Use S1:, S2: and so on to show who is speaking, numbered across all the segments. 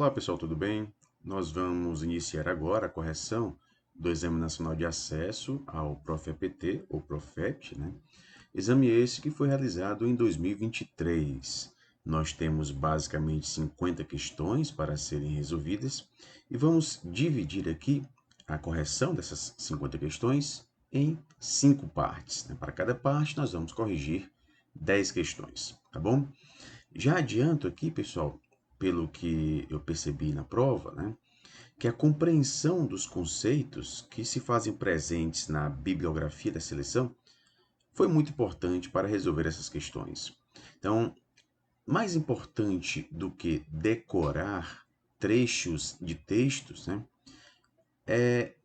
S1: Olá pessoal, tudo bem? Nós vamos iniciar agora a correção do Exame Nacional de Acesso ao PROFEPT, ou PROFEP, né? Exame esse que foi realizado em 2023. Nós temos basicamente 50 questões para serem resolvidas e vamos dividir aqui a correção dessas 50 questões em 5 partes, né? Para cada parte nós vamos corrigir 10 questões, tá bom? Já adianto aqui, pessoal, pelo que eu percebi na prova, né, que a compreensão dos conceitos que se fazem presentes na bibliografia da seleção foi muito importante para resolver essas questões. Então, mais importante do que decorar trechos de textos, né, é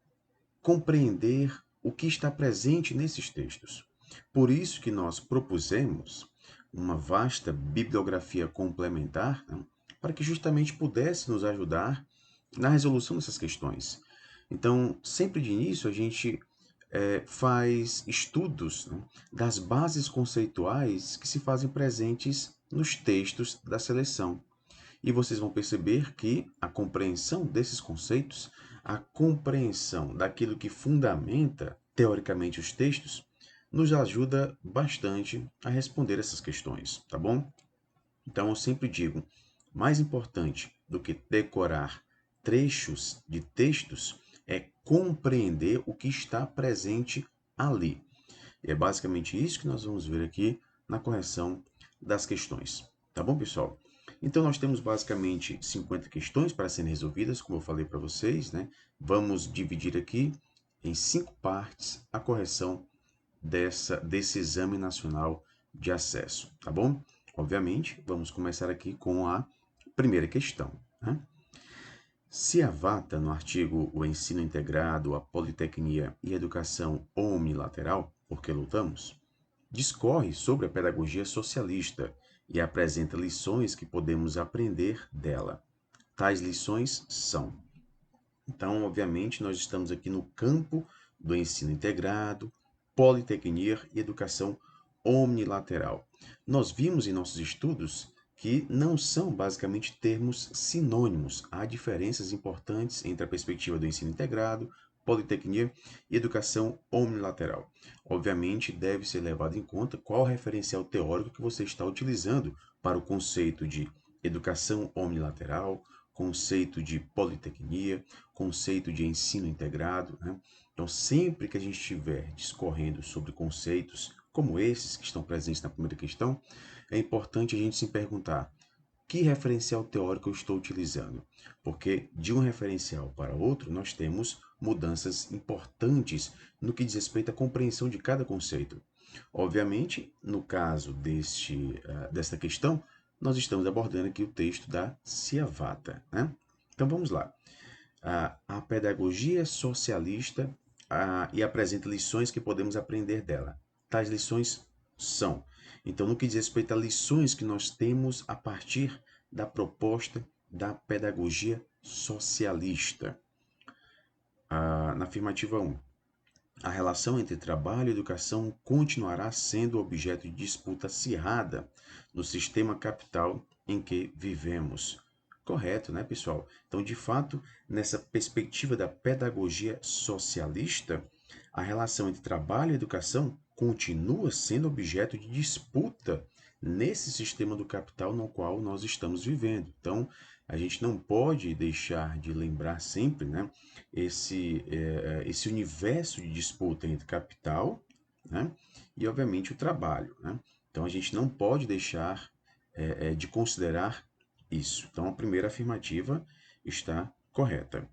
S1: compreender o que está presente nesses textos. Por isso que nós propusemos uma vasta bibliografia complementar, né, para que justamente pudesse nos ajudar na resolução dessas questões. Então, sempre de início, a gente faz estudos, né, das bases conceituais que se fazem presentes nos textos da seleção. E vocês vão perceber que a compreensão desses conceitos, a compreensão daquilo que fundamenta teoricamente os textos, nos ajuda bastante a responder essas questões, tá bom? Então eu sempre digo, mais importante do que decorar trechos de textos é compreender o que está presente ali. E é basicamente isso que nós vamos ver aqui na correção das questões. Tá bom, pessoal? Então, nós temos basicamente 50 questões para serem resolvidas, como eu falei para vocês, né? Vamos dividir aqui em 5 partes a correção desse Exame Nacional de Acesso, tá bom? Obviamente, vamos começar aqui com a primeira questão, né? Se a VATA, no artigo O Ensino Integrado, a Politecnia e a Educação Omnilateral, por que lutamos, discorre sobre a pedagogia socialista e apresenta lições que podemos aprender dela. Tais lições são. Então, obviamente, nós estamos aqui no campo do ensino integrado, politecnia e educação omnilateral. Nós vimos em nossos estudos que não são basicamente termos sinônimos. Há diferenças importantes entre a perspectiva do ensino integrado, politecnia e educação omnilateral. Obviamente, deve ser levado em conta qual referencial teórico que você está utilizando para o conceito de educação omnilateral, conceito de politecnia, conceito de ensino integrado, né? Então, sempre que a gente estiver discorrendo sobre conceitos como esses que estão presentes na primeira questão, é importante a gente se perguntar: que referencial teórico eu estou utilizando? Porque de um referencial para outro, nós temos mudanças importantes no que diz respeito à compreensão de cada conceito. Obviamente, no caso desta questão, nós estamos abordando aqui o texto da Ciavata, né? Então vamos lá. A pedagogia socialista e apresenta lições que podemos aprender dela. Tais lições são. Então, no que diz respeito a lições que nós temos a partir da proposta da pedagogia socialista. Na afirmativa 1, a relação entre trabalho e educação continuará sendo objeto de disputa acirrada no sistema capital em que vivemos. Correto, né, pessoal? Então, de fato, nessa perspectiva da pedagogia socialista, a relação entre trabalho e educação continua sendo objeto de disputa nesse sistema do capital no qual nós estamos vivendo. Então, a gente não pode deixar de lembrar sempre, né, esse universo de disputa entre capital, né, e, obviamente, o trabalho, né? Então, a gente não pode deixar de considerar isso. Então, a primeira afirmativa está correta.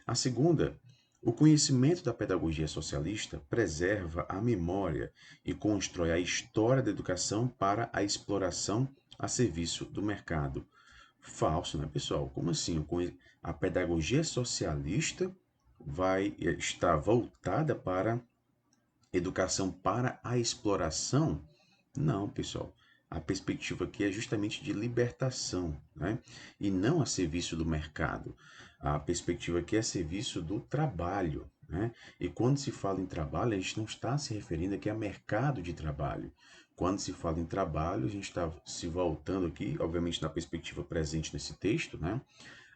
S1: A segunda, o conhecimento da pedagogia socialista preserva a memória e constrói a história da educação para a exploração a serviço do mercado. Falso, né, pessoal? Como assim? A pedagogia socialista vai estar voltada para educação para a exploração? Não, pessoal. A perspectiva aqui é justamente de libertação, né? E não a serviço do mercado. A perspectiva aqui é a serviço do trabalho, né? E quando se fala em trabalho, a gente não está se referindo aqui a mercado de trabalho. Quando se fala em trabalho, a gente está se voltando aqui, obviamente na perspectiva presente nesse texto, né?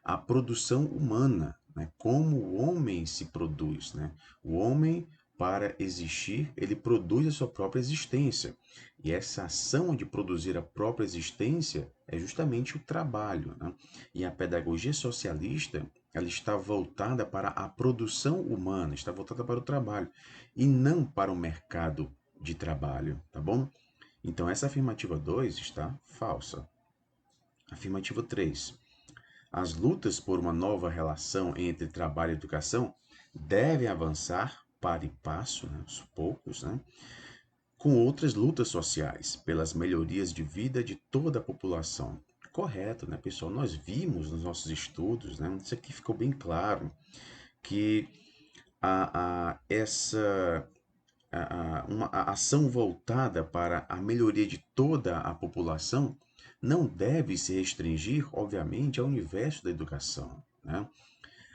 S1: a produção humana, né? Como o homem se produz, né? O homem, para existir, ele produz a sua própria existência. E essa ação de produzir a própria existência é justamente o trabalho, né? E a pedagogia socialista, ela está voltada para a produção humana, está voltada para o trabalho e não para o mercado de trabalho, tá bom? Então essa afirmativa 2 está falsa. Afirmativa 3. As lutas por uma nova relação entre trabalho e educação devem avançar para e passo, né, aos poucos, né, com outras lutas sociais, pelas melhorias de vida de toda a população. Correto, né, pessoal? Nós vimos nos nossos estudos, né, isso aqui ficou bem claro, que essa uma ação voltada para a melhoria de toda a população não deve se restringir, obviamente, ao universo da educação, né?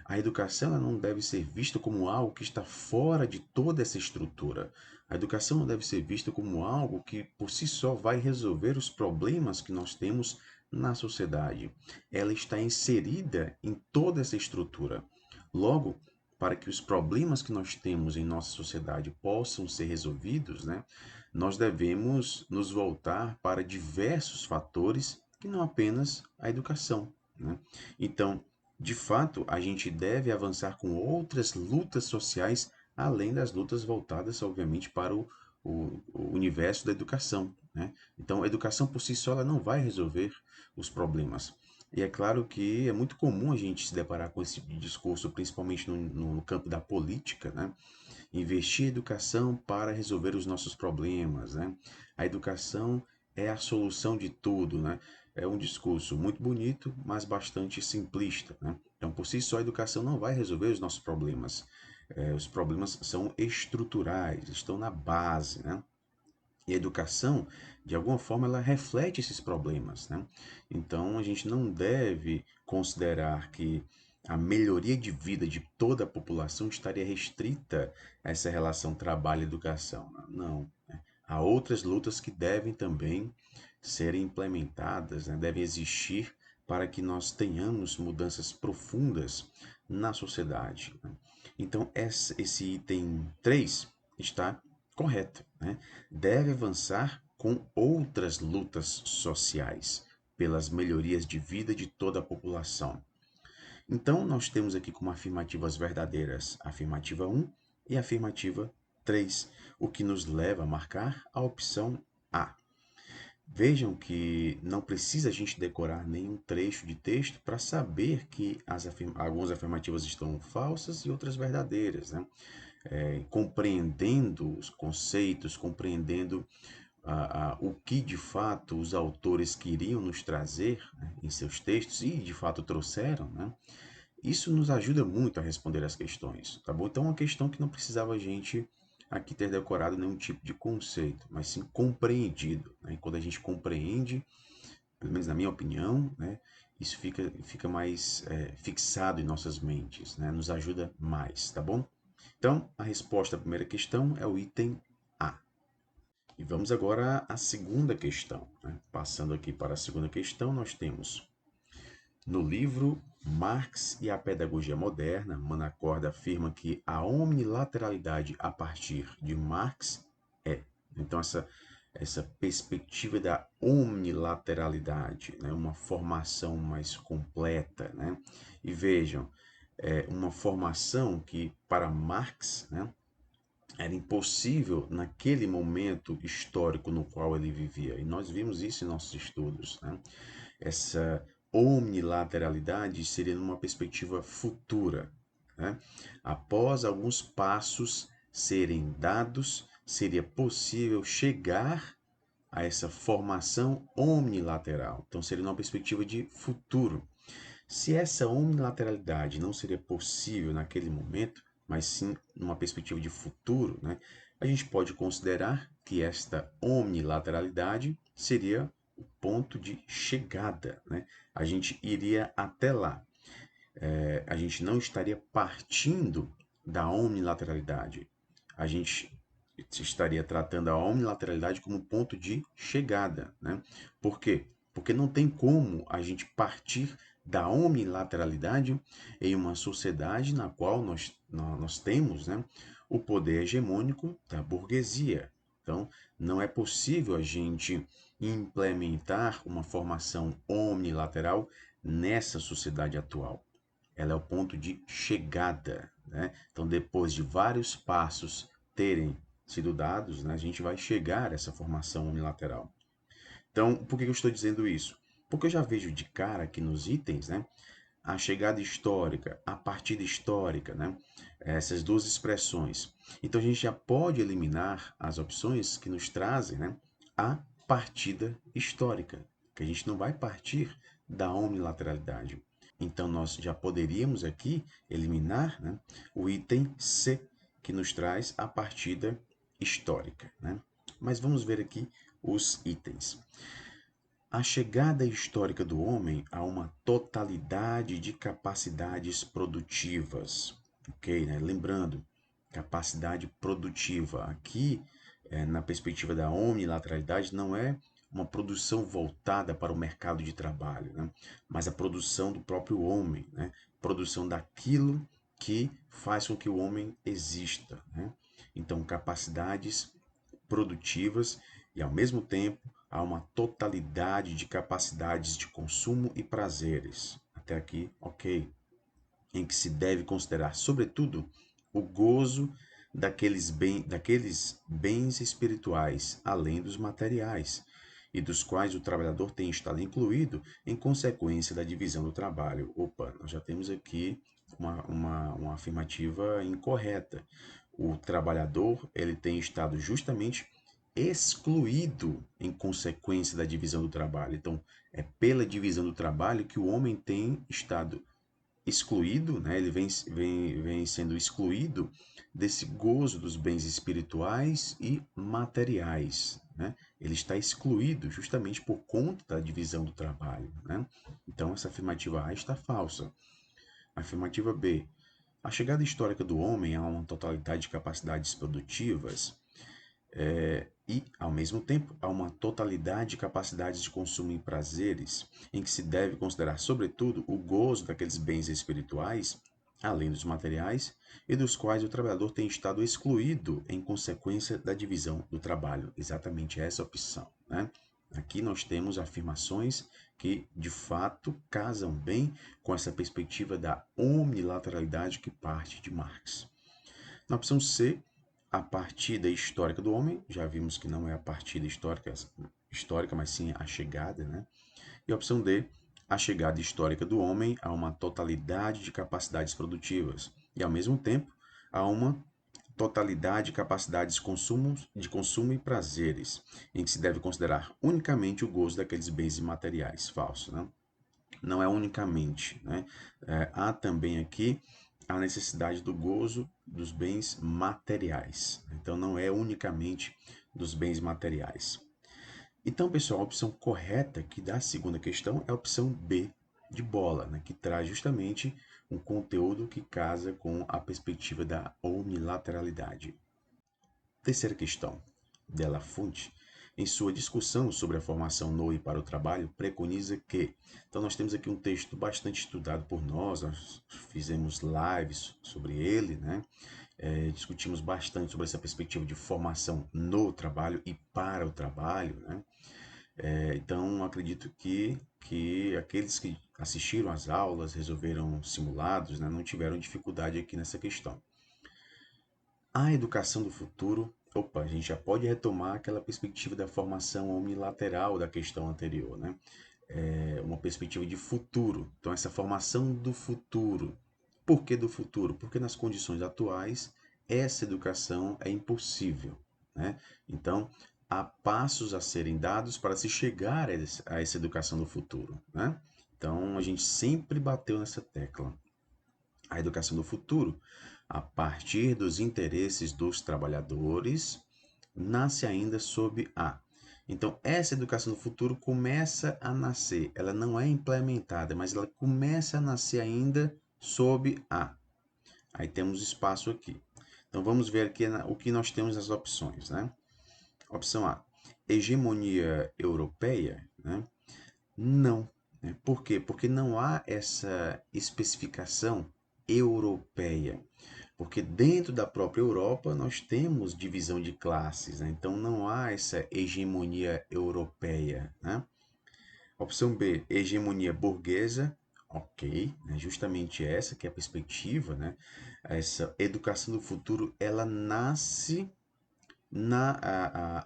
S1: A educação ela não deve ser vista como algo que está fora de toda essa estrutura. A educação não deve ser vista como algo que por si só vai resolver os problemas que nós temos na sociedade. Ela está inserida em toda essa estrutura. Logo, para que os problemas que nós temos em nossa sociedade possam ser resolvidos, né, nós devemos nos voltar para diversos fatores que não apenas a educação, né? Então, de fato, a gente deve avançar com outras lutas sociais, além das lutas voltadas, obviamente, para o universo da educação, né? Então, a educação por si só ela não vai resolver os problemas. E é claro que é muito comum a gente se deparar com esse tipo de discurso, principalmente no campo da política, né? Investir em educação para resolver os nossos problemas, né? A educação é a solução de tudo, né? É um discurso muito bonito, mas bastante simplista, né? Então, por si só, a educação não vai resolver os nossos problemas. Os problemas são estruturais, estão na base, né? E a educação, de alguma forma, ela reflete esses problemas, né? Então, a gente não deve considerar que a melhoria de vida de toda a população estaria restrita a essa relação trabalho-educação. Não, né? Há outras lutas que devem também serem implementadas, né? Devem existir para que nós tenhamos mudanças profundas na sociedade, né? Então, esse item 3 está correto, né? Deve avançar com outras lutas sociais pelas melhorias de vida de toda a população. Então, nós temos aqui como afirmativas verdadeiras a afirmativa 1 e a afirmativa 3, o que nos leva a marcar a opção A. Vejam que não precisa a gente decorar nenhum trecho de texto para saber que algumas afirmativas estão falsas e outras verdadeiras, né? Compreendendo os conceitos, compreendendo o que de fato os autores queriam nos trazer, né, em seus textos e de fato trouxeram, né? Isso nos ajuda muito a responder as questões, tá bom? Então, uma questão que não precisava a gente aqui ter decorado nenhum tipo de conceito, mas sim compreendido, né? E quando a gente compreende, pelo menos na minha opinião, né, isso fica mais fixado em nossas mentes, né? Nos ajuda mais, tá bom? Então, a resposta à primeira questão é o item A. E vamos agora à segunda questão, né? Passando aqui para a segunda questão, nós temos no livro Marx e a Pedagogia Moderna, Manaccord afirma que a omnilateralidade a partir de Marx é. Então, essa perspectiva da omnilateralidade, né? Uma formação mais completa, né? E vejam, uma formação que para Marx, né, era impossível naquele momento histórico no qual ele vivia. E nós vimos isso em nossos estudos, né? Essa omnilateralidade seria numa perspectiva futura, né? Após alguns passos serem dados, seria possível chegar a essa formação omnilateral. Então, seria numa perspectiva de futuro. Se essa unilateralidade não seria possível naquele momento, mas sim numa perspectiva de futuro, né, a gente pode considerar que esta omnilateralidade seria o ponto de chegada, né? A gente iria até lá. A gente não estaria partindo da omnilateralidade. A gente estaria tratando a omnilateralidade como ponto de chegada, né? Por quê? Porque não tem como a gente partir da unilateralidade em uma sociedade na qual nós temos, né, o poder hegemônico da burguesia. Então, não é possível a gente implementar uma formação unilateral nessa sociedade atual. Ela é o ponto de chegada, né? Então, depois de vários passos terem sido dados, né, a gente vai chegar a essa formação unilateral. Então, por que eu estou dizendo isso? Porque eu já vejo de cara aqui nos itens, né, a chegada histórica, a partida histórica, né, essas duas expressões. Então, a gente já pode eliminar as opções que nos trazem, né, a partida histórica, que a gente não vai partir da unilateralidade. Então, nós já poderíamos aqui eliminar, né, o item C, que nos traz a partida histórica, né? Mas vamos ver aqui os itens. A chegada histórica do homem a uma totalidade de capacidades produtivas, ok? Né? Lembrando, capacidade produtiva aqui, na perspectiva da unilateralidade, não é uma produção voltada para o mercado de trabalho, né? Mas a produção do próprio homem, né? Produção daquilo que faz com que o homem exista, né? Então, capacidades produtivas e, ao mesmo tempo, há uma totalidade de capacidades de consumo e prazeres. Até aqui, ok. Em que se deve considerar, sobretudo, o gozo daqueles bens espirituais, além dos materiais, e dos quais o trabalhador tem estado incluído em consequência da divisão do trabalho. Opa, nós já temos aqui uma afirmativa incorreta. O trabalhador ele tem estado justamente excluído em consequência da divisão do trabalho. Então, é pela divisão do trabalho que o homem tem estado excluído, né? Ele vem sendo excluído desse gozo dos bens espirituais e materiais, né? Ele está excluído justamente por conta da divisão do trabalho, né? Então, essa afirmativa A está falsa. Afirmativa B. A chegada histórica do homem a uma totalidade de capacidades produtivas e, ao mesmo tempo, há uma totalidade de capacidades de consumo e prazeres, em que se deve considerar, sobretudo, o gozo daqueles bens espirituais, além dos materiais, e dos quais o trabalhador tem estado excluído em consequência da divisão do trabalho. Exatamente essa opção, né? Aqui nós temos afirmações que, de fato, casam bem com essa perspectiva da unilateralidade que parte de Marx. Na opção C, a partida histórica do homem, já vimos que não é a partida histórica, mas sim a chegada, né? E a opção D, a chegada histórica do homem a uma totalidade de capacidades produtivas e, ao mesmo tempo, a uma totalidade de capacidades de consumo e prazeres, em que se deve considerar unicamente o gozo daqueles bens imateriais. Falso, né? Não é unicamente, né? Há também aqui a necessidade do gozo dos bens materiais. Então, não é unicamente dos bens materiais. Então, pessoal, a opção correta que dá a segunda questão é a opção B de bola, né? Que traz justamente um conteúdo que casa com a perspectiva da unilateralidade. Terceira questão. Della Fonte, em sua discussão sobre a formação no e para o trabalho, preconiza que. Então, nós temos aqui um texto bastante estudado por nós fizemos lives sobre ele, né? Discutimos bastante sobre essa perspectiva de formação no trabalho e para o trabalho, né? Então, acredito que aqueles que assistiram às aulas, resolveram simulados, né, não tiveram dificuldade aqui nessa questão. A educação do futuro, opa, a gente já pode retomar aquela perspectiva da formação unilateral da questão anterior, né? Uma perspectiva de futuro. Então, essa formação do futuro. Por que do futuro? Porque nas condições atuais, essa educação é impossível, né? Então, há passos a serem dados para se chegar a essa educação do futuro, né? Então, a gente sempre bateu nessa tecla. A educação do futuro, a partir dos interesses dos trabalhadores, nasce ainda sob a. Então, essa educação do futuro começa a nascer, ela não é implementada, mas ela começa a nascer ainda sob a. Aí temos espaço aqui. Então, vamos ver aqui o que nós temos nas opções, né? Opção A, hegemonia europeia, né? Não, né? Por quê? Porque não há essa especificação europeia. Porque dentro da própria Europa nós temos divisão de classes, né? Então não há essa hegemonia europeia, né? Opção B, hegemonia burguesa, ok, né? Justamente essa que é a perspectiva, né? Essa educação do futuro, ela nasce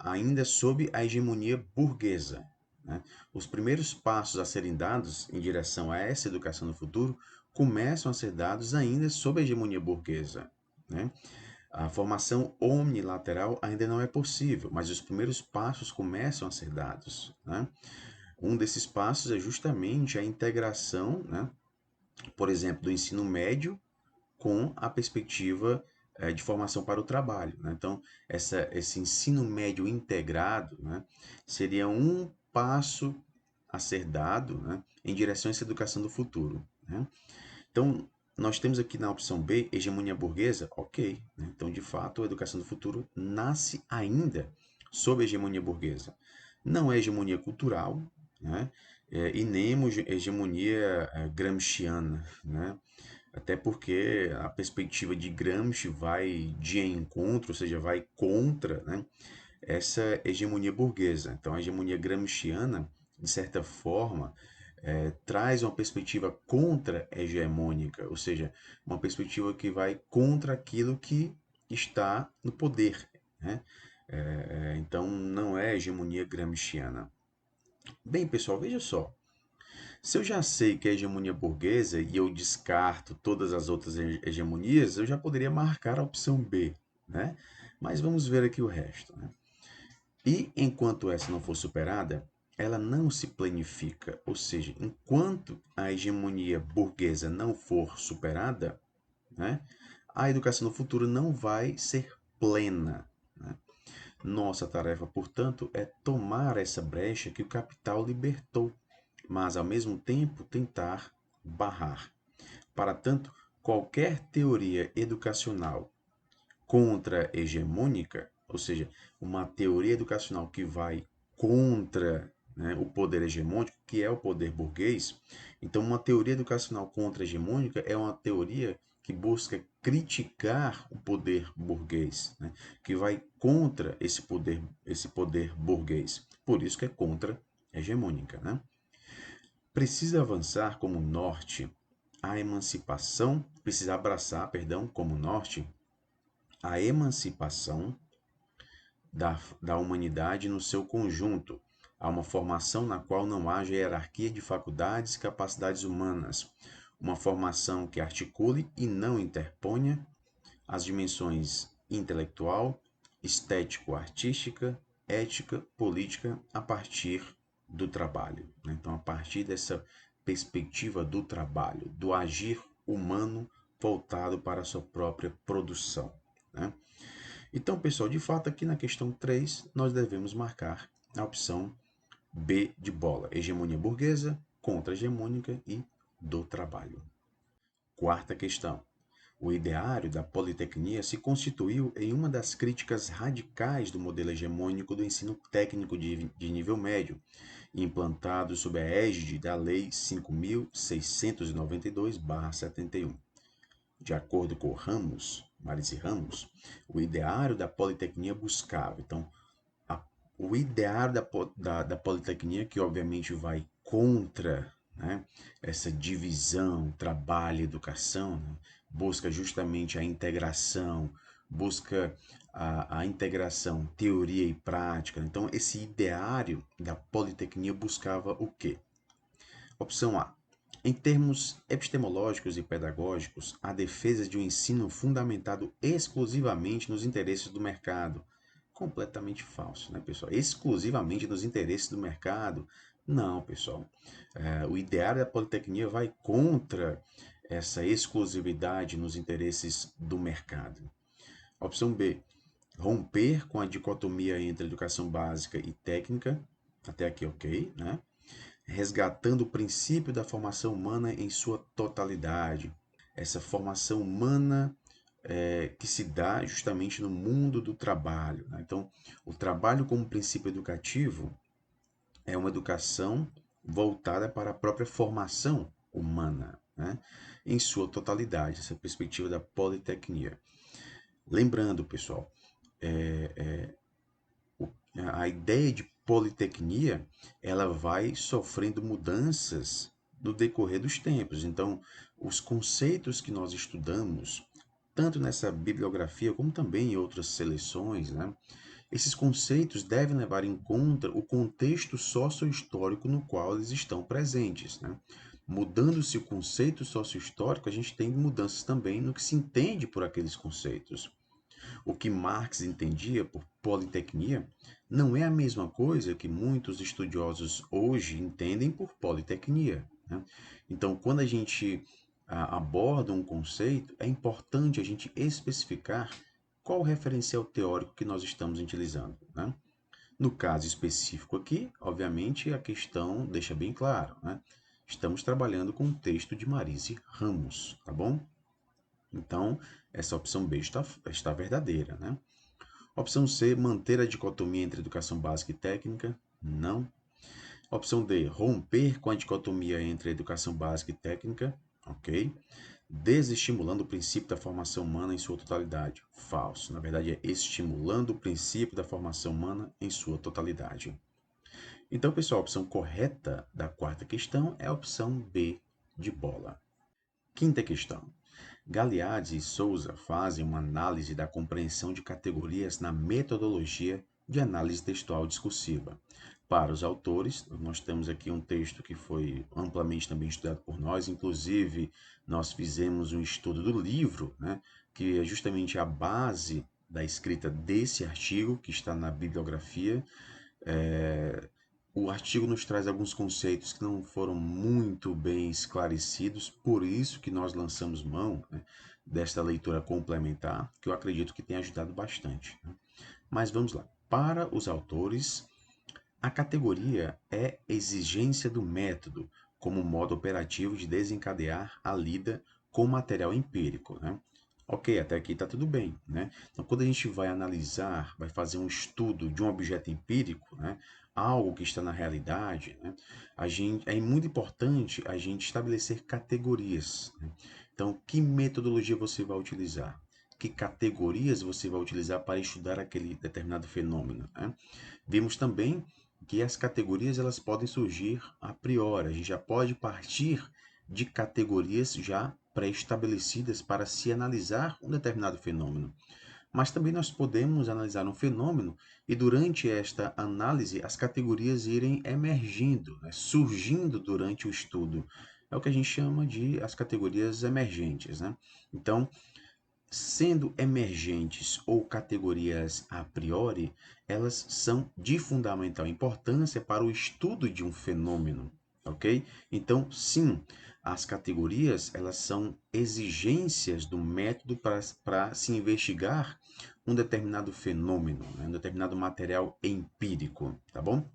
S1: ainda sob a hegemonia burguesa, né? Os primeiros passos a serem dados em direção a essa educação do futuro começam a ser dados ainda sob a hegemonia burguesa, né? A formação omnilateral ainda não é possível, mas os primeiros passos começam a ser dados, né? Um desses passos é justamente a integração, né, por exemplo, do ensino médio com a perspectiva de formação para o trabalho, né? Então, esse ensino médio integrado, né, seria um passo a ser dado, né, em direção a essa educação do futuro, né? Então, nós temos aqui na opção B, hegemonia burguesa, ok, né? Então, de fato, a educação do futuro nasce ainda sob a hegemonia burguesa. Não é hegemonia cultural, né? E nem hegemonia gramsciana, né? Até porque a perspectiva de Gramsci vai de encontro, ou seja, vai contra, né, essa hegemonia burguesa. Então, a hegemonia gramsciana, de certa forma, traz uma perspectiva contra-hegemônica, ou seja, uma perspectiva que vai contra aquilo que está no poder, né? Então, não é hegemonia gramsciana. Bem, pessoal, veja só. Se eu já sei que é hegemonia burguesa e eu descarto todas as outras hegemonias, eu já poderia marcar a opção B, né? Mas vamos ver aqui o resto, né? E enquanto essa não for superada, ela não se planifica, ou seja, enquanto a hegemonia burguesa não for superada, né, a educação no futuro não vai ser plena, né? Nossa tarefa, portanto, é tomar essa brecha que o capital libertou, mas ao mesmo tempo tentar barrar. Para tanto, qualquer teoria educacional contra-hegemônica, ou seja, uma teoria educacional que vai contra, né, o poder hegemônico, que é o poder burguês. Então, uma teoria educacional contra-hegemônica é uma teoria que busca criticar o poder burguês, né, que vai contra esse poder burguês. Por isso que é contra-hegemônica, né? Precisa avançar como norte a emancipação, precisa abraçar, perdão, como norte a emancipação da humanidade no seu conjunto, a uma formação na qual não haja hierarquia de faculdades e capacidades humanas, uma formação que articule e não interponha as dimensões intelectual, estético-artística, ética, política, a partir do trabalho, né? Então, a partir dessa perspectiva do trabalho, do agir humano voltado para a sua própria produção, né? Então, pessoal, de fato, aqui na questão 3 nós devemos marcar a opção B de bola: hegemonia burguesa, contra-hegemônica e do trabalho. Quarta questão. O ideário da politecnia se constituiu em uma das críticas radicais do modelo hegemônico do ensino técnico de nível médio, implantado sob a égide da Lei 5.692/71. De acordo com Marici Ramos, o ideário da politecnia buscava. Então, a, o ideário da politecnia, que obviamente vai contra, né, essa divisão, trabalho e educação, né, busca justamente a integração, busca a integração, teoria e prática. Então, esse ideário da politecnia buscava o quê? Opção A. Em termos epistemológicos e pedagógicos, a defesa de um ensino fundamentado exclusivamente nos interesses do mercado. Completamente falso, né, pessoal? Exclusivamente nos interesses do mercado. Não, pessoal. O ideário da Politecnia vai contra essa exclusividade nos interesses do mercado. Opção B. Romper com a dicotomia entre educação básica e técnica. Até aqui, ok, né? Resgatando o princípio da formação humana em sua totalidade. Essa formação humana que se dá justamente no mundo do trabalho, né? Então, o trabalho como princípio educativo é uma educação voltada para a própria formação humana, né? Em sua totalidade, essa perspectiva da politecnia. Lembrando, pessoal, a ideia de politecnia, ela vai sofrendo mudanças no decorrer dos tempos. Então, os conceitos que nós estudamos, tanto nessa bibliografia como também em outras seleções, né? Esses conceitos devem levar em conta o contexto socio-histórico no qual eles estão presentes, né? Mudando-se o conceito socio-histórico, a gente tem mudanças também no que se entende por aqueles conceitos. O que Marx entendia por politecnia não é a mesma coisa que muitos estudiosos hoje entendem por politecnia, né? Então, quando a gente aborda um conceito, é importante a gente especificar qual o referencial teórico que nós estamos utilizando, né? No caso específico aqui, obviamente, a questão deixa bem claro, né? Estamos trabalhando com o texto de Marise Ramos, tá bom? Então, essa opção B está verdadeira, né? Opção C, manter a dicotomia entre educação básica e técnica? Não. Opção D, romper com a dicotomia entre educação básica e técnica? Ok. Desestimulando o princípio da formação humana em sua totalidade? Falso. Na verdade, é estimulando o princípio da formação humana em sua totalidade. Então, pessoal, a opção correta da quarta questão é a opção B de bola. Quinta questão. Galeazzi e Souza fazem uma análise da compreensão de categorias na metodologia de análise textual discursiva. Para os autores, nós temos aqui um texto que foi amplamente também estudado por nós, inclusive nós fizemos um estudo do livro, né, que é justamente a base da escrita desse artigo, que está na bibliografia. O artigo nos traz alguns conceitos que não foram muito bem esclarecidos, por isso que nós lançamos mão, né, desta leitura complementar, que eu acredito que tenha ajudado bastante, né? Mas vamos lá. Para os autores, a categoria é exigência do método como modo operativo de desencadear a lida com material empírico, né? Ok, até aqui está tudo bem, né? Então, quando a gente vai analisar, vai fazer um estudo de um objeto empírico, né? Algo que está na realidade, né? É muito importante a gente estabelecer categorias, né? Então, que metodologia você vai utilizar? Que categorias você vai utilizar para estudar aquele determinado fenômeno, né? Vimos também que as categorias elas podem surgir a priori. A gente já pode partir de categorias já pré-estabelecidas para se analisar um determinado fenômeno. Mas também nós podemos analisar um fenômeno e durante esta análise as categorias irem emergindo, né, surgindo durante o estudo. É o que a gente chama de as categorias emergentes, né? Então, sendo emergentes ou categorias a priori, elas são de fundamental importância para o estudo de um fenômeno, ok? Então, sim, as categorias elas são exigências do método para se investigar um determinado fenômeno, né? Um determinado material empírico, tá bom?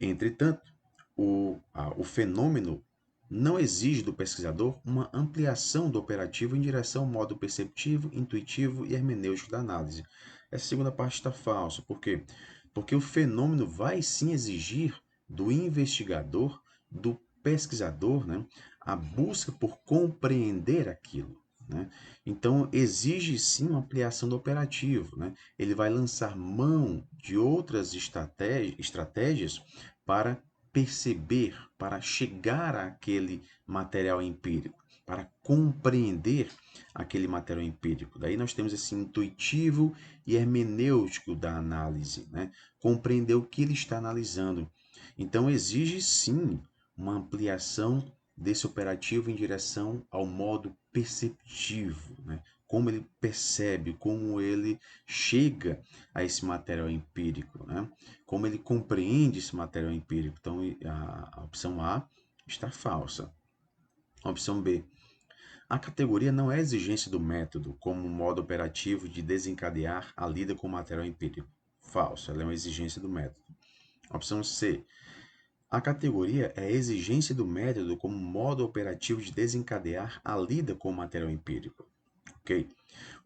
S1: Entretanto, o fenômeno não exige do pesquisador uma ampliação do operativo em direção ao modo perceptivo, intuitivo e hermenêutico da análise. Essa segunda parte está falsa. Por quê? Porque o fenômeno vai sim exigir do investigador, do pesquisador, né, a busca por compreender aquilo, né? Então, exige sim uma ampliação do operativo, né? Ele vai lançar mão de outras estratégias para perceber, para chegar àquele material empírico, para compreender aquele material empírico. Daí nós temos esse intuitivo e hermenêutico da análise, né? Compreender o que ele está analisando. Então exige sim uma ampliação desse operativo em direção ao modo perceptivo, né? Como ele percebe, como ele chega a esse material empírico, né? Como ele compreende esse material empírico. Então, a opção A está falsa. A opção B. A categoria não é exigência do método como um modo operativo de desencadear a lida com o material empírico. Falso, ela é uma exigência do método. A opção C. A categoria é exigência do método como modo operativo de desencadear a lida com o material empírico. Ok?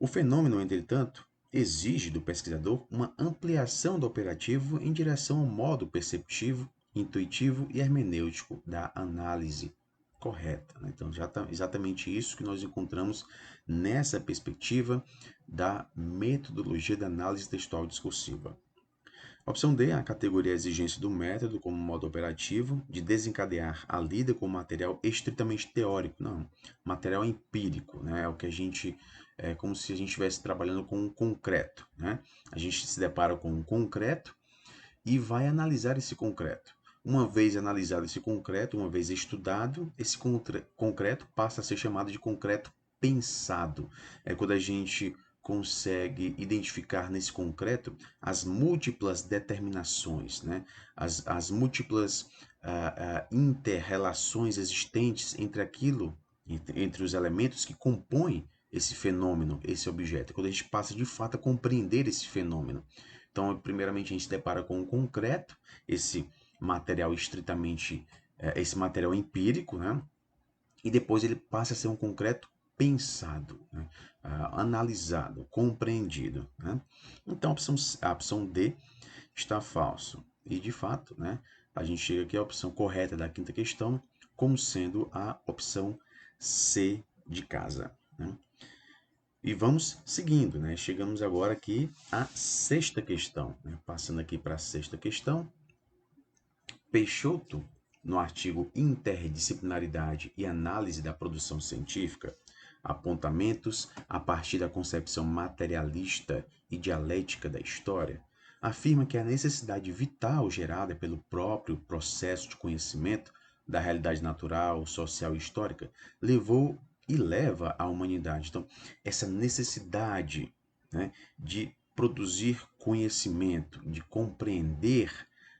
S1: O fenômeno, entretanto, exige do pesquisador uma ampliação do operativo em direção ao modo perceptivo, intuitivo e hermenêutico da análise correta, né? Então, já tá exatamente isso que nós encontramos nessa perspectiva da metodologia da análise textual discursiva. Opção D, a categoria exigência do método como modo operativo de desencadear a lida com material estritamente teórico, não, material empírico, né? É o que a gente é como se a gente estivesse trabalhando com um concreto, né? A gente se depara com um concreto e vai analisar esse concreto. Uma vez analisado esse concreto, uma vez estudado, esse concreto passa a ser chamado de concreto pensado. É quando a gente consegue identificar nesse concreto as múltiplas determinações, né? As múltiplas inter-relações existentes entre aquilo, entre os elementos que compõem esse fenômeno, esse objeto. É quando a gente passa de fato a compreender esse fenômeno. Então, primeiramente, a gente se depara com o concreto, esse material estritamente, esse material empírico, né? E depois ele passa a ser um concreto pensado, né? Analisado, compreendido, né? Então, a opção D está falso. E, de fato, né, a gente chega aqui à opção correta da quinta questão, como sendo a opção C de casa, né? E vamos seguindo, né? Chegamos agora aqui à sexta questão, né? Passando aqui para a sexta questão. Peixoto, no artigo Interdisciplinaridade e Análise da Produção Científica, apontamentos a partir da concepção materialista e dialética da história, afirma que a necessidade vital gerada pelo próprio processo de conhecimento da realidade natural, social e histórica levou e leva a humanidade. Então, essa necessidade, né, de produzir conhecimento, de compreender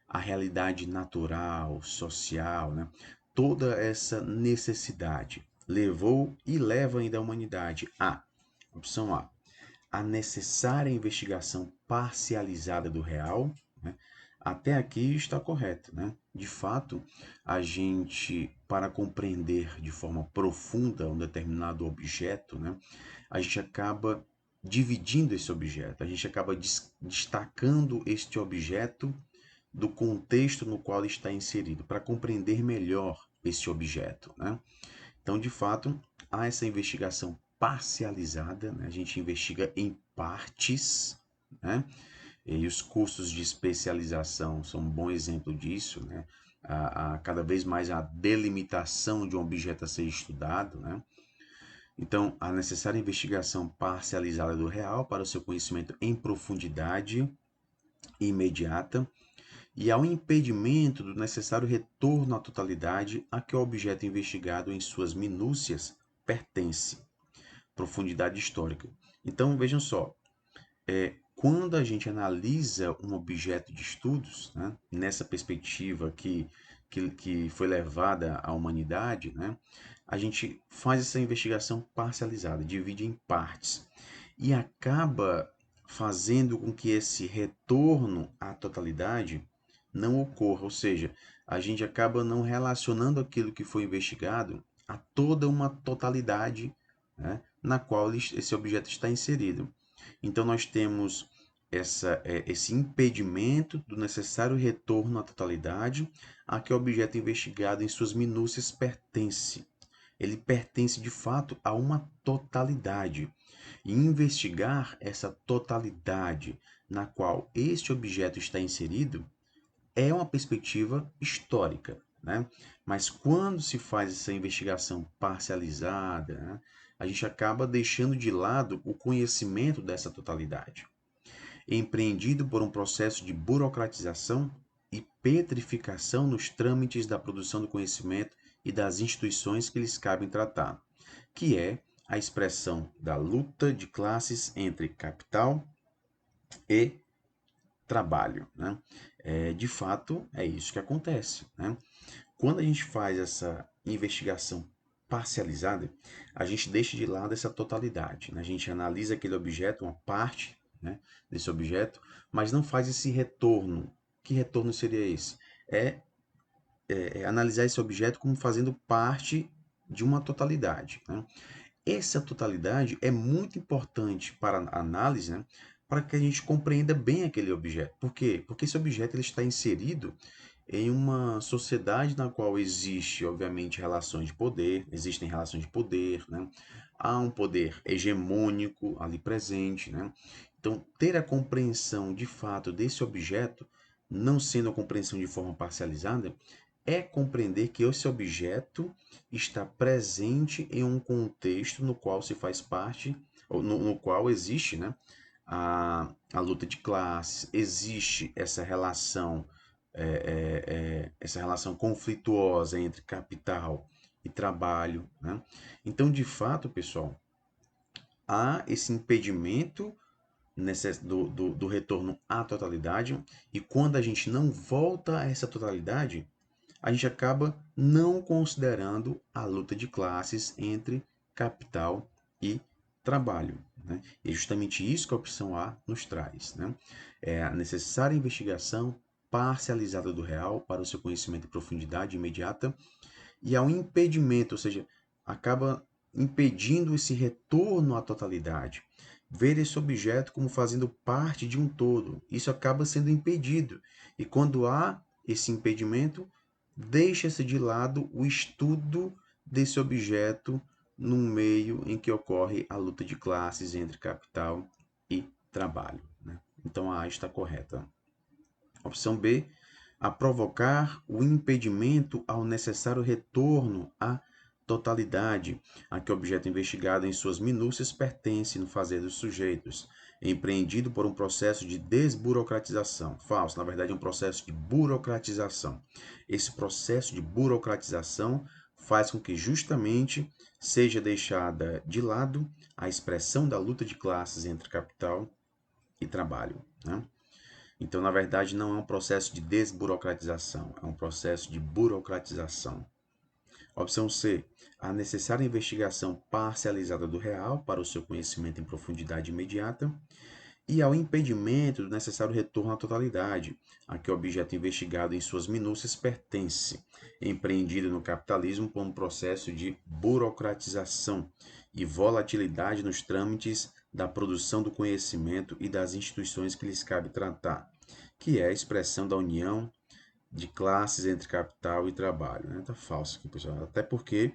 S1: a realidade natural, social, né, toda essa necessidade levou e leva ainda a humanidade a, opção a necessária investigação parcializada do real, né? Até aqui está correto, né? De fato, a gente, para compreender de forma profunda um determinado objeto, né, a gente acaba dividindo esse objeto, a gente acaba destacando este objeto do contexto no qual ele está inserido, para compreender melhor esse objeto, né? Então, de fato, há essa investigação parcializada, né? A gente investiga em partes, né? E os cursos de especialização são um bom exemplo disso, né? Cada vez mais a delimitação de um objeto a ser estudado, né? Então, a necessária investigação parcializada do real para o seu conhecimento em profundidade e imediata e ao impedimento do necessário retorno à totalidade a que o objeto investigado em suas minúcias pertence, profundidade histórica. Então, vejam só, quando a gente analisa um objeto de estudos, né, nessa perspectiva que foi levada à humanidade, né, a gente faz essa investigação parcializada, divide em partes, e acaba fazendo com que esse retorno à totalidade não ocorra, ou seja, a gente acaba não relacionando aquilo que foi investigado a toda uma totalidade, né, na qual esse objeto está inserido. Então, nós temos esse impedimento do necessário retorno à totalidade a que o objeto investigado em suas minúcias pertence. Ele pertence de fato a uma totalidade. E investigar essa totalidade na qual este objeto está inserido é uma perspectiva histórica, né? Mas quando se faz essa investigação parcializada, né, a gente acaba deixando de lado o conhecimento dessa totalidade, empreendido por um processo de burocratização e petrificação nos trâmites da produção do conhecimento e das instituições que lhes cabem tratar, que é a expressão da luta de classes entre capital e trabalho, né? De fato, é isso que acontece, né? Quando a gente faz essa investigação parcializada, a gente deixa de lado essa totalidade, né? A gente analisa aquele objeto, uma parte, né, desse objeto, mas não faz esse retorno. Que retorno seria esse? É, é analisar esse objeto como fazendo parte de uma totalidade, né? Essa totalidade é muito importante para a análise, né, para que a gente compreenda bem aquele objeto. Por quê? Porque esse objeto ele está inserido em uma sociedade na qual existe, obviamente, existem relações de poder, né? Há um poder hegemônico ali presente, né? Então, ter a compreensão de fato desse objeto, não sendo a compreensão de forma parcializada, é compreender que esse objeto está presente em um contexto no qual se faz parte, ou no qual existe, né, a luta de classes, existe essa relação conflituosa entre capital e trabalho, né? Então, de fato, pessoal, há esse impedimento do retorno à totalidade, e quando a gente não volta a essa totalidade, a gente acaba não considerando a luta de classes entre capital e trabalho, né? E é justamente isso que a opção A nos traz, né? É a necessária investigação parcializada do real para o seu conhecimento em profundidade imediata, e há um impedimento, ou seja, acaba impedindo esse retorno à totalidade. Ver esse objeto como fazendo parte de um todo, isso acaba sendo impedido. E quando há esse impedimento, deixa-se de lado o estudo desse objeto no meio em que ocorre a luta de classes entre capital e trabalho, né? Então a A está correta. Opção B, a provocar o impedimento ao necessário retorno à totalidade a que o objeto investigado em suas minúcias pertence no fazer dos sujeitos, empreendido por um processo de desburocratização. Falso, na verdade é um processo de burocratização. Esse processo de burocratização faz com que justamente seja deixada de lado a expressão da luta de classes entre capital e trabalho, né? Então, na verdade, não é um processo de desburocratização, é um processo de burocratização. Opção C. A necessária investigação parcializada do real para o seu conhecimento em profundidade imediata e ao impedimento do necessário retorno à totalidade, a que o objeto investigado em suas minúcias pertence, empreendido no capitalismo por um processo de burocratização e volatilidade nos trâmites da produção do conhecimento e das instituições que lhes cabe tratar, que é a expressão da união de classes entre capital e trabalho. Né? Tá falso aqui, pessoal. Até porque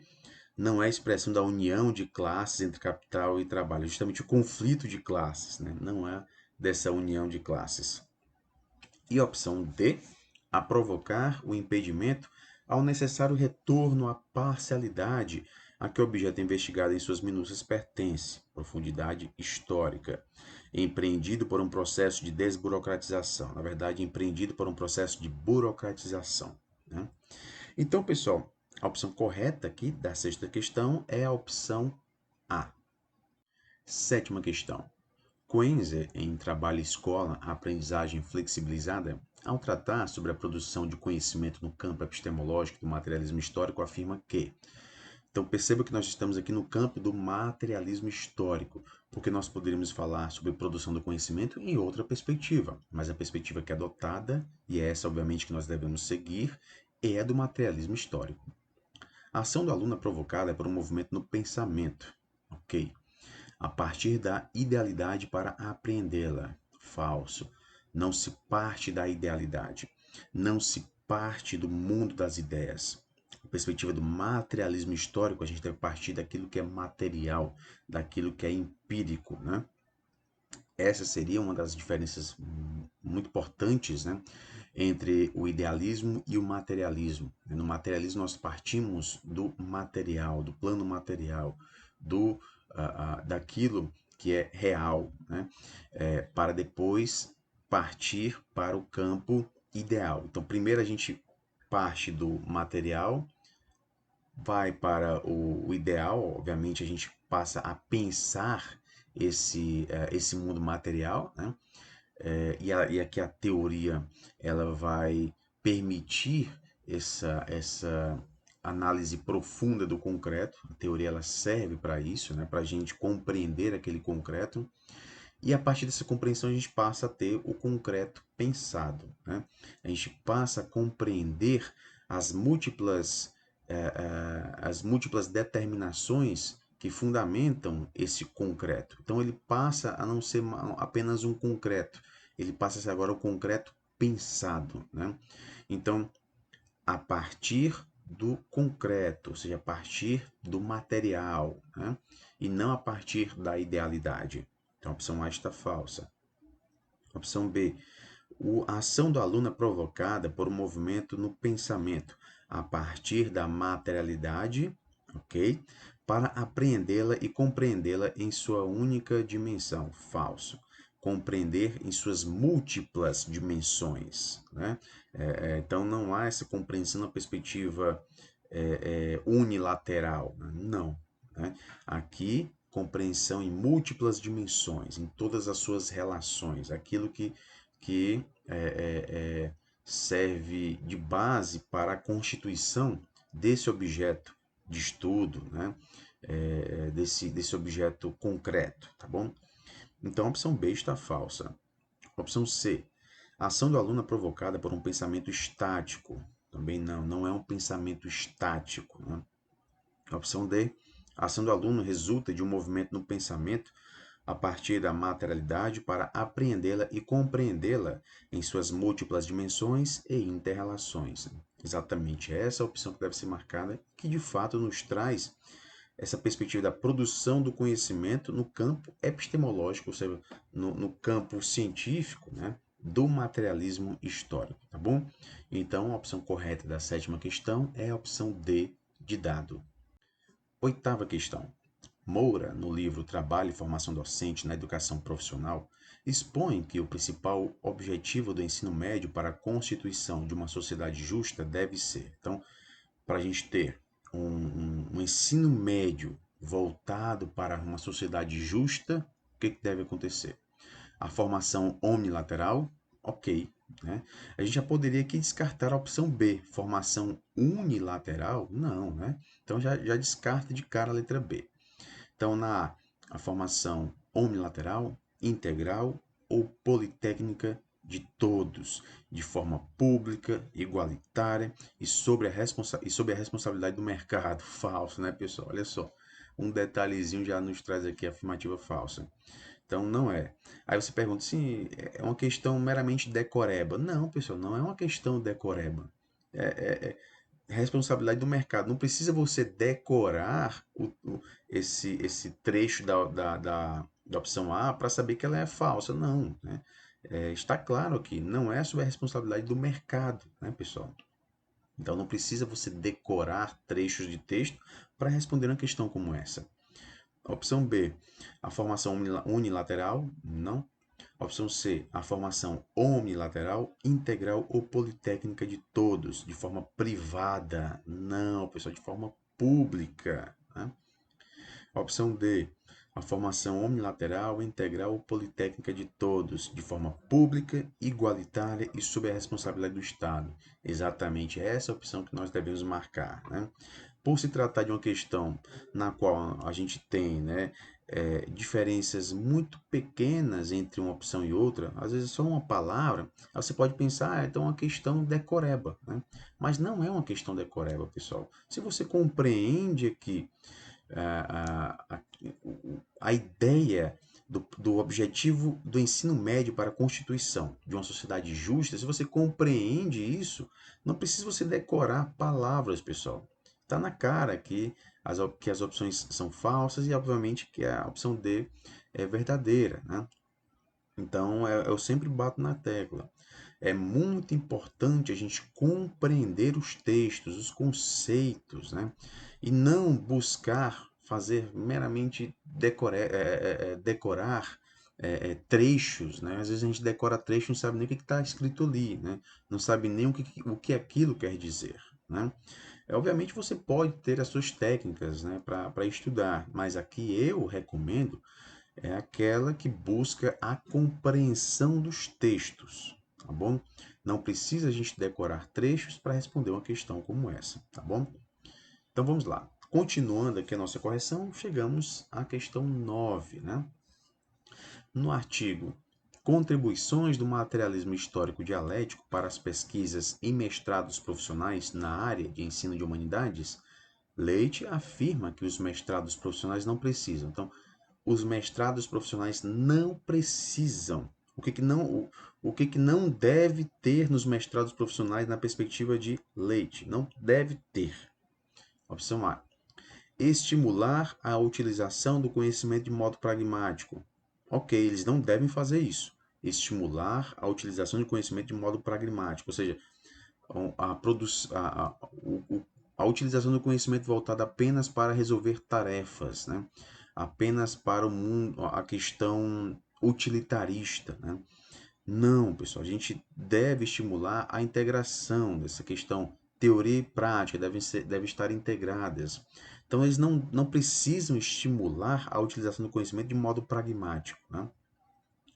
S1: não é a expressão da união de classes entre capital e trabalho, é justamente o conflito de classes, né? Não é dessa união de classes. E a opção D, a provocar o impedimento ao necessário retorno à parcialidade a que o objeto investigado em suas minúcias pertence, profundidade histórica, empreendido por um processo de desburocratização, na verdade, empreendido por um processo de burocratização, né? Então, pessoal, a opção correta aqui da sexta questão é a opção A. Sétima questão. Coenzer, em Trabalho e Escola, a aprendizagem flexibilizada, ao tratar sobre a produção de conhecimento no campo epistemológico do materialismo histórico, afirma que. Então, perceba que nós estamos aqui no campo do materialismo histórico, porque nós poderíamos falar sobre produção do conhecimento em outra perspectiva, mas a perspectiva que é adotada, e é essa, obviamente, que nós devemos seguir, é a do materialismo histórico. A ação do aluno é provocada por um movimento no pensamento, ok? A partir da idealidade para apreendê-la. Falso. Não se parte da idealidade. Não se parte do mundo das ideias. A perspectiva do materialismo histórico, a gente deve partir daquilo que é material, daquilo que é empírico, né? Essa seria uma das diferenças muito importantes, né, entre o idealismo e o materialismo. No materialismo nós partimos do material, do plano material, daquilo que é real, né, para depois partir para o campo ideal. Então, primeiro a gente parte do material, vai para o ideal, obviamente a gente passa a pensar esse mundo material, né? E aqui a teoria ela vai permitir essa análise profunda do concreto. A teoria ela serve para isso, né? Para a gente compreender aquele concreto. E a partir dessa compreensão a gente passa a ter o concreto pensado, né? A gente passa a compreender as múltiplas, as múltiplas determinações que fundamentam esse concreto. Então ele passa a não ser apenas um concreto, ele passa a ser agora o concreto pensado, né? Então a partir do concreto, ou seja, a partir do material, né? E não a partir da idealidade. Então, a opção A está falsa. Opção B, a ação do aluno é provocada por um movimento no pensamento, a partir da materialidade, ok? Para apreendê-la e compreendê-la em sua única dimensão. Falso. Compreender em suas múltiplas dimensões, né? Então, não há essa compreensão na perspectiva unilateral, né? Não. Né? Aqui, compreensão em múltiplas dimensões, em todas as suas relações, aquilo que serve de base para a constituição desse objeto de estudo, né? Desse objeto concreto, tá bom? Então a opção B está falsa. Opção C, a ação do aluno é provocada por um pensamento estático. Também não, não é um pensamento estático, né? Opção D, a ação do aluno resulta de um movimento no pensamento a partir da materialidade para apreendê-la e compreendê-la em suas múltiplas dimensões e interrelações. Exatamente essa é a opção que deve ser marcada, que de fato nos traz essa perspectiva da produção do conhecimento no campo epistemológico, ou seja, no campo científico, né, do materialismo histórico, tá bom? Então, a opção correta da sétima questão é a opção D de dado. Oitava questão. Moura, no livro Trabalho e Formação Docente na Educação Profissional, expõe que o principal objetivo do ensino médio para a constituição de uma sociedade justa deve ser. Então, para a gente ter um ensino médio voltado para uma sociedade justa, o que deve acontecer? A formação omnilateral, ok. Né? A gente já poderia aqui descartar a opção B, formação unilateral, não, né? Então já descarta de cara a letra B. Então, a formação omnilateral, integral ou politécnica de todos, de forma pública, igualitária e sob a responsabilidade do mercado. Falso, né, pessoal? Olha só, um detalhezinho já nos traz aqui a afirmativa falsa. Então, não é. Aí você pergunta se é uma questão meramente decoreba. Não, pessoal, não é uma questão decoreba. Responsabilidade do mercado. Não precisa você decorar esse trecho da opção A para saber que ela é falsa. Não, né? Está claro aqui, não é sobre a responsabilidade do mercado, né, pessoal? Então não precisa você decorar trechos de texto para responder uma questão como essa. Opção B, a formação unilateral? Não. Opção C, a formação omnilateral, integral ou politécnica de todos, de forma privada? Não, pessoal, de forma pública. Né? Opção D, a formação omnilateral, integral ou politécnica de todos, de forma pública, igualitária e sob a responsabilidade do Estado. Exatamente essa é a opção que nós devemos marcar. Né? Por se tratar de uma questão na qual a gente tem, né, diferenças muito pequenas entre uma opção e outra, às vezes só uma palavra, você pode pensar, então é uma questão decoreba, né? Mas não é uma questão decoreba, pessoal. Se você compreende aqui a ideia do objetivo do ensino médio para a constituição de uma sociedade justa, se você compreende isso, não precisa você decorar palavras, pessoal. Está na cara que as opções são falsas e, obviamente, que a opção D é verdadeira, né? Então, eu sempre bato na tecla. É muito importante a gente compreender os textos, os conceitos, né? E não buscar fazer meramente decorar trechos, né? Às vezes a gente decora trechos e não sabe nem o que está escrito ali, né? Não sabe nem o que aquilo quer dizer, né? Obviamente você pode ter as suas técnicas, né, para estudar, mas aqui eu recomendo é aquela que busca a compreensão dos textos, tá bom? Não precisa a gente decorar trechos para responder uma questão como essa, tá bom? Então vamos lá. Continuando aqui a nossa correção, chegamos à questão 9, né? No artigo Contribuições do materialismo histórico dialético para as pesquisas em mestrados profissionais na área de ensino de humanidades, Leite afirma que os mestrados profissionais não precisam. Então, os mestrados profissionais não precisam O que que não deve ter nos mestrados profissionais na perspectiva de Leite? Não deve ter. Opção A. Estimular a utilização do conhecimento de modo pragmático. Ok, eles não devem fazer isso. Estimular a utilização de conhecimento de modo pragmático, ou seja, a utilização do conhecimento voltada apenas para resolver tarefas, né? Apenas para o mundo, a questão utilitarista, né? Não, pessoal, a gente deve estimular a integração dessa questão. Teoria e prática devem estar integradas. Então, eles não precisam estimular a utilização do conhecimento de modo pragmático, né?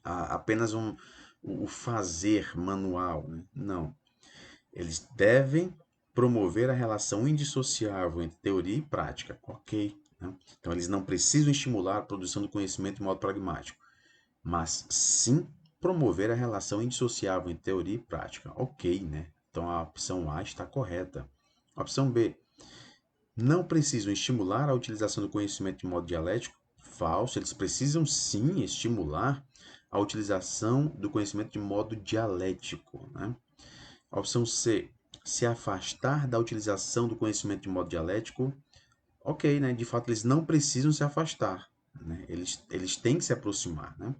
S1: Apenas o fazer manual, né? Não. Eles devem promover a relação indissociável entre teoria e prática. Ok, né? Então, eles não precisam estimular a produção do conhecimento de modo pragmático, mas sim promover a relação indissociável entre teoria e prática. Ok, né? Então, a opção A está correta. Opção B. Não precisam estimular a utilização do conhecimento de modo dialético. Falso. Eles precisam sim estimular a utilização do conhecimento de modo dialético, né? Opção C. Se afastar da utilização do conhecimento de modo dialético. Ok, né? De fato, eles não precisam se afastar, né? Eles têm que se aproximar, né?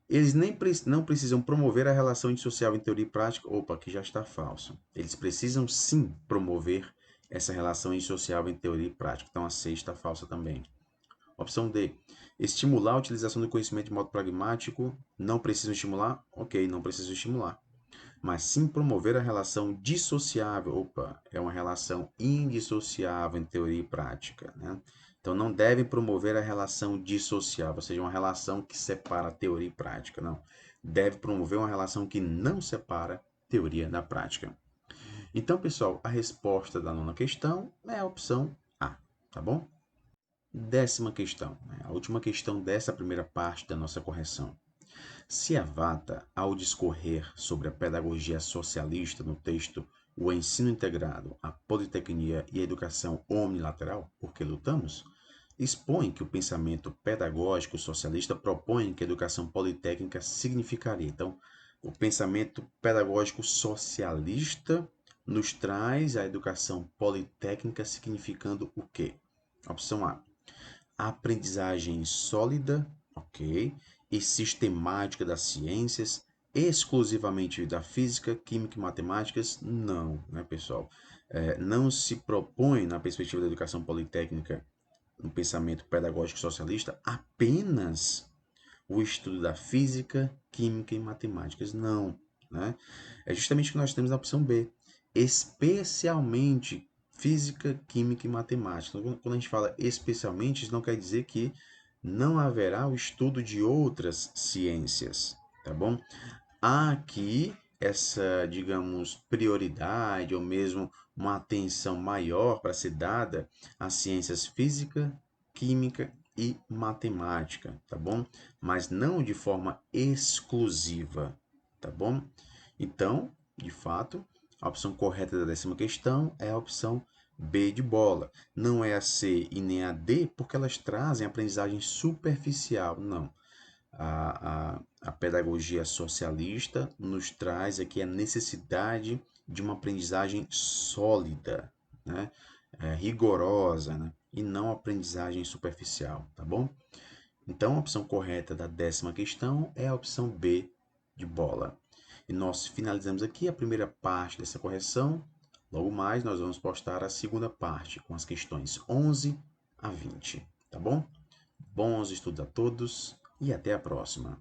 S1: Eles nem não precisam promover a relação indissociável em teoria e prática. Opa, aqui já está falso. Eles precisam sim promover essa relação indissociável em teoria e prática. Então a C está falsa também. Opção D. Estimular a utilização do conhecimento de modo pragmático. Não precisam estimular? Ok, não precisam estimular. Mas sim promover a relação dissociável. Opa, é uma relação indissociável em teoria e prática, né? Então não devem promover a relação dissociável, ou seja, uma relação que separa teoria e prática, não. Deve promover uma relação que não separa teoria da prática. Então, pessoal, a resposta da nona questão é a opção A, tá bom? 10ª questão, né? A última questão dessa primeira parte da nossa correção. Se Avata, ao discorrer sobre a pedagogia socialista no texto O Ensino Integrado, a Politecnia e a Educação Omnilateral, Por que Lutamos?, expõe que o pensamento pedagógico socialista propõe que a educação politécnica significaria. Então, o pensamento pedagógico socialista nos traz a educação politécnica significando o quê? Opção A. Aprendizagem sólida, ok, e sistemática das ciências, exclusivamente da física, química e matemáticas? Não, né, pessoal? Não se propõe, na perspectiva da educação politécnica, no pensamento pedagógico socialista, apenas o estudo da física, química e matemáticas. Não, né? É justamente o que nós temos na opção B. Especialmente física, química e matemática. Então, quando a gente fala especialmente, isso não quer dizer que não haverá o estudo de outras ciências, tá bom? Há aqui essa, digamos, prioridade ou mesmo uma atenção maior para ser dada às ciências física, química e matemática, tá bom? Mas não de forma exclusiva, tá bom? Então, de fato, a opção correta da 10ª questão é a opção B de bola. Não é a C e nem a D, porque elas trazem aprendizagem superficial. Não. A pedagogia socialista nos traz aqui a necessidade de uma aprendizagem sólida, né? Rigorosa, né? E não aprendizagem superficial, tá bom? Então, a opção correta da 10ª questão é a opção B de bola. E nós finalizamos aqui a primeira parte dessa correção. Logo mais, nós vamos postar a segunda parte, com as questões 11 a 20, tá bom? Bons estudos a todos e até a próxima.